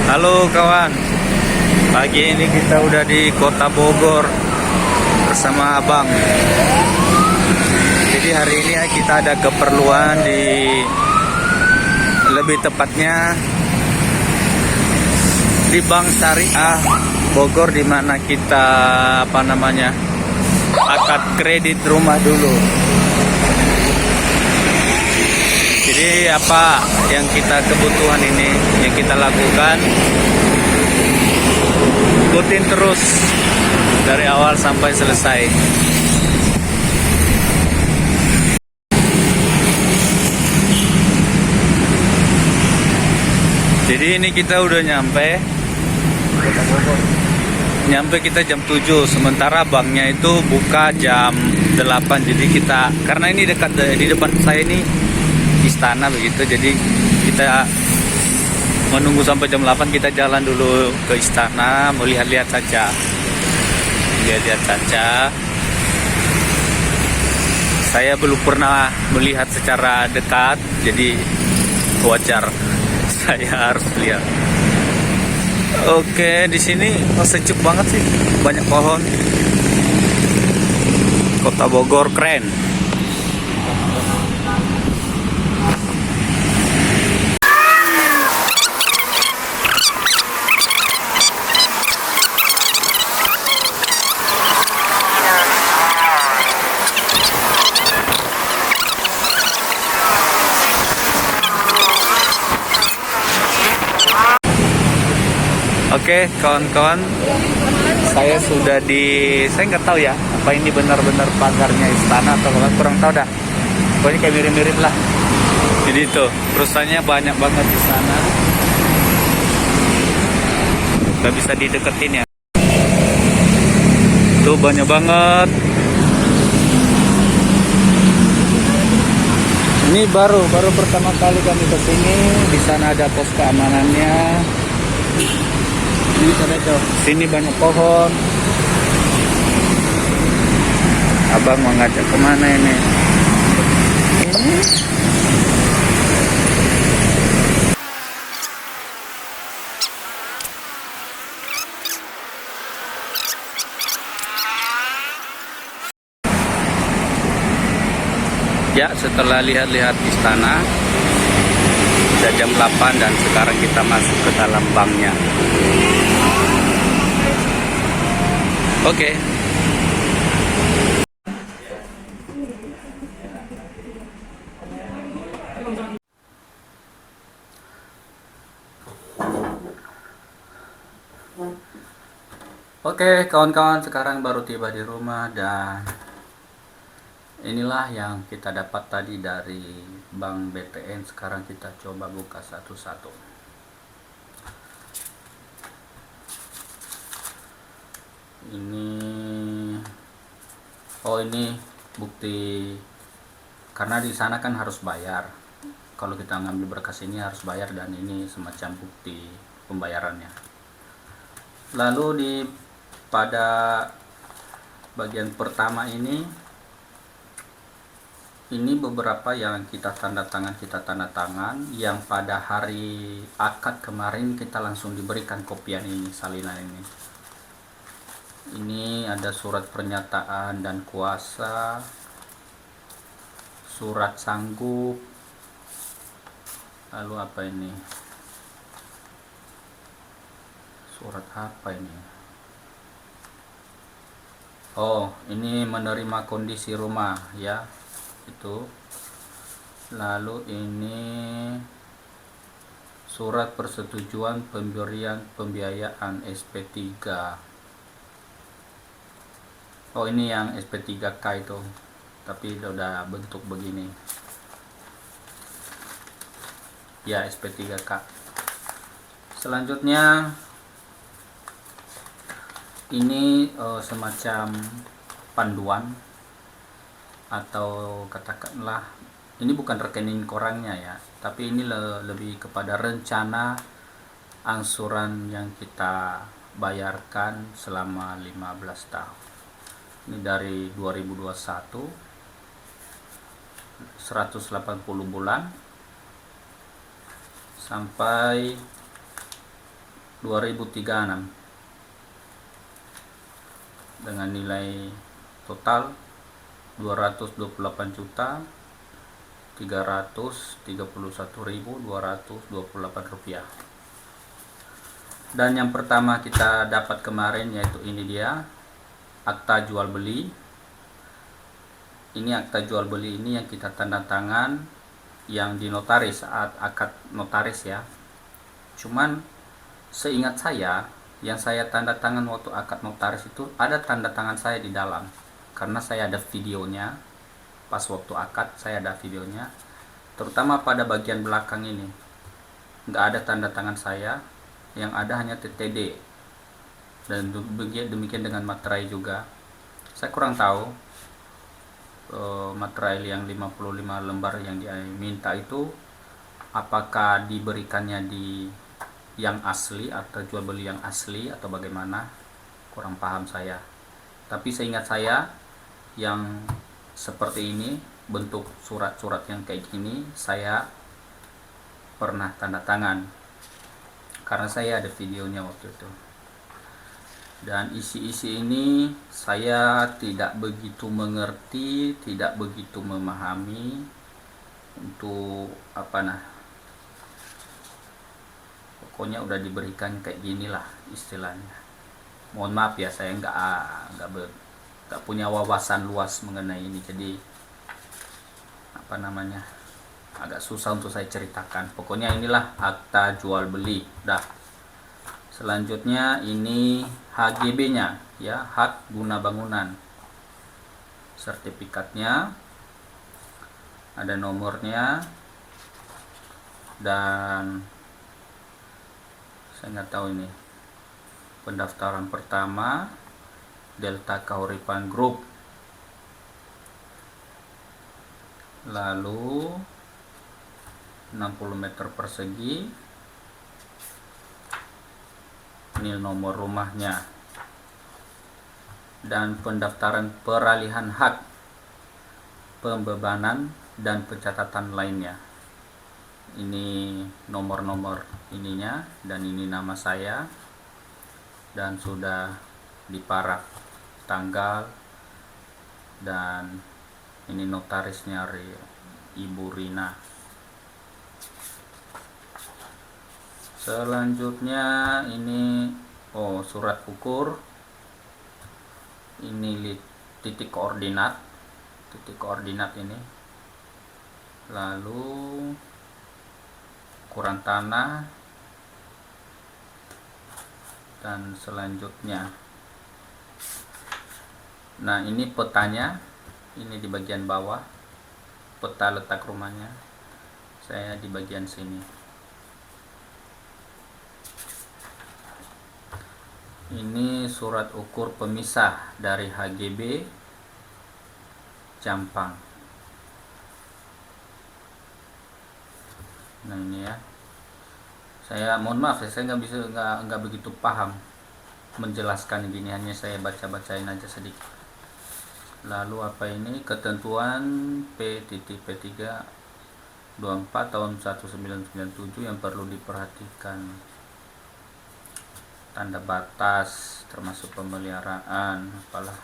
Halo kawan, pagi ini kita udah di Kota Bogor bersama Abang. Jadi hari ini kita ada keperluan lebih tepatnya di Bank Syariah Bogor, di mana kita akad kredit rumah dulu. Jadi apa yang kita kebutuhan ini yang kita lakukan, ikutin terus dari awal sampai selesai. Jadi ini kita udah nyampe Kota Bogor. Nyampe kita jam 7, sementara banknya itu buka jam 8. Jadi kita, karena ini dekat di depan saya ini istana begitu, jadi kita menunggu sampai jam 8. Kita jalan dulu ke istana, melihat-lihat saja. Lihat-lihat saja. Saya belum pernah melihat secara dekat, jadi wajar saya harus lihat. Oke, di sini sejuk banget sih, banyak pohon. Kota Bogor keren. Oke, kawan-kawan, saya sudah saya nggak tahu ya, apa ini benar-benar pagarnya istana atau kurang tahu dah. Pokoknya kayak mirip-mirip lah. Jadi tuh, perusahaannya banyak banget di sana. Nggak bisa dideketin ya. Tuh banyak banget. Ini baru pertama kali kami ke sini. Di sana ada pos keamanannya. Sini banyak pohon. Abang mau ngajak kemana ini? Ya, setelah lihat-lihat istana, sudah jam 8 dan sekarang kita masuk ke dalam banknya. Oke. Oke, kawan-kawan, sekarang baru tiba di rumah dan inilah yang kita dapat tadi dari Bank BTN. Sekarang kita coba buka satu-satu. Ini bukti, karena di sana kan harus bayar. Kalau kita ngambil berkas ini harus bayar, dan ini semacam bukti pembayarannya. Lalu pada bagian pertama ini beberapa yang kita tanda tangan yang pada hari akad kemarin kita langsung diberikan kopian ini, salinan ini. Ini ada surat pernyataan dan kuasa, surat sanggup, lalu apa ini? Surat apa ini? Oh, ini menerima kondisi rumah ya, itu. Lalu ini surat persetujuan pemberian pembiayaan SP3. Oh, ini yang SP3K itu, tapi udah bentuk begini ya, SP3K. Selanjutnya ini semacam panduan, atau katakanlah ini bukan rekening korannya ya, tapi ini lebih kepada rencana angsuran yang kita bayarkan selama 15 tahun. Ini dari 2021, 180 bulan sampai 2036 dengan nilai total 228.331.228 rupiah. Dan yang pertama kita dapat kemarin yaitu ini dia akta jual beli. Ini akta jual beli ini yang kita tanda tangan yang dinotaris saat akad notaris ya. Cuman seingat saya yang saya tanda tangan waktu akad notaris itu ada tanda tangan saya di dalam, karena saya ada videonya. Pas waktu akad saya ada videonya, terutama pada bagian belakang ini nggak ada tanda tangan saya, yang ada hanya TTD. Dan demikian dengan materai juga. Saya kurang tahu materai yang 55 lembar yang diminta itu apakah diberikannya di yang asli atau jual beli yang asli atau bagaimana, kurang paham saya. Tapi seingat saya yang seperti ini, bentuk surat-surat yang kayak gini saya pernah tanda tangan karena saya ada videonya waktu itu. Dan isi-isi ini saya tidak begitu mengerti, tidak begitu memahami untuk pokoknya udah diberikan kayak ginilah istilahnya. Mohon maaf ya, saya nggak punya wawasan luas mengenai ini, jadi agak susah untuk saya ceritakan. Pokoknya inilah akta jual beli. Selanjutnya ini HGB-nya ya, hak guna bangunan. Sertifikatnya ada nomornya, dan saya nggak tahu ini pendaftaran pertama Delta Kahuripan Group, lalu 60 meter persegi. Ini nomor rumahnya, dan pendaftaran peralihan hak, pembebanan dan pencatatan lainnya. Ini nomor-nomor ininya, dan ini nama saya, dan sudah diparaf tanggal, dan ini notarisnya Ibu Rina. Selanjutnya ini surat ukur, ini titik koordinat ini, lalu ukuran tanah, dan selanjutnya ini petanya, ini di bagian bawah peta letak rumahnya, saya di bagian sini. Ini surat ukur pemisah dari HGB Jampang. Nah ini ya, saya mohon maaf ya, saya nggak begitu paham menjelaskan gini, hanya saya bacain aja sedikit. Lalu apa ini, ketentuan P.P3 24 tahun 1997 yang perlu diperhatikan. Tanda batas termasuk pemeliharaan, apalah,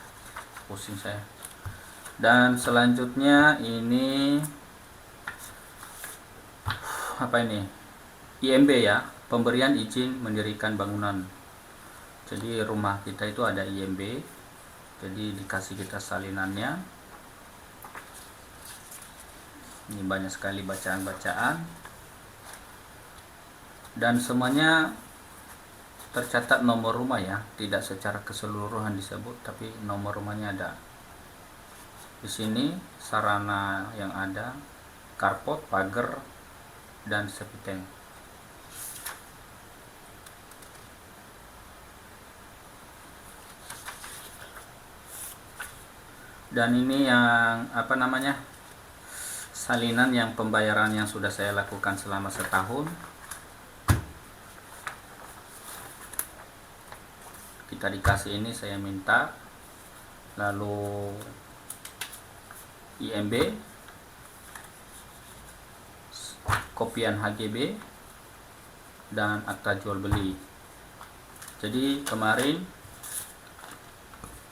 pusing saya. Dan selanjutnya ini IMB ya, pemberian izin mendirikan bangunan. Jadi rumah kita itu ada IMB, jadi dikasih kita salinannya. Ini banyak sekali bacaan-bacaan, dan semuanya tercatat nomor rumah ya, tidak secara keseluruhan disebut, tapi nomor rumahnya ada. Di sini sarana yang ada, carport, pagar, dan septic. Dan ini yang salinan yang pembayaran yang sudah saya lakukan selama setahun. Kita dikasih ini, saya minta, lalu IMB, kopian HGB, dan akta jual beli. Jadi kemarin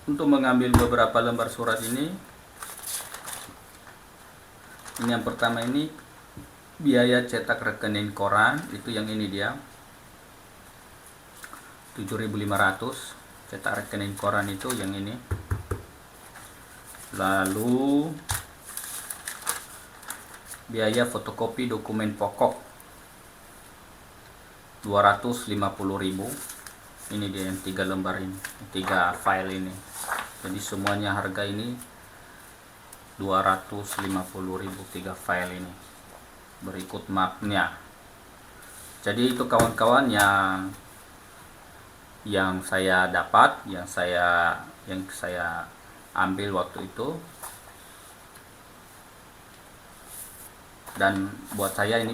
untuk mengambil beberapa lembar surat ini yang pertama ini biaya cetak rekening koran, itu yang ini dia 7.500 cetak rekening koran, itu yang ini. Lalu biaya fotokopi dokumen pokok 250.000. Ini dia yang 3 lembar ini, 3 file ini. Jadi semuanya harga ini 250.000, 3 file ini. Berikut mapnya. Jadi itu kawan-kawan yang saya dapat, yang saya ambil waktu itu. Dan buat saya ini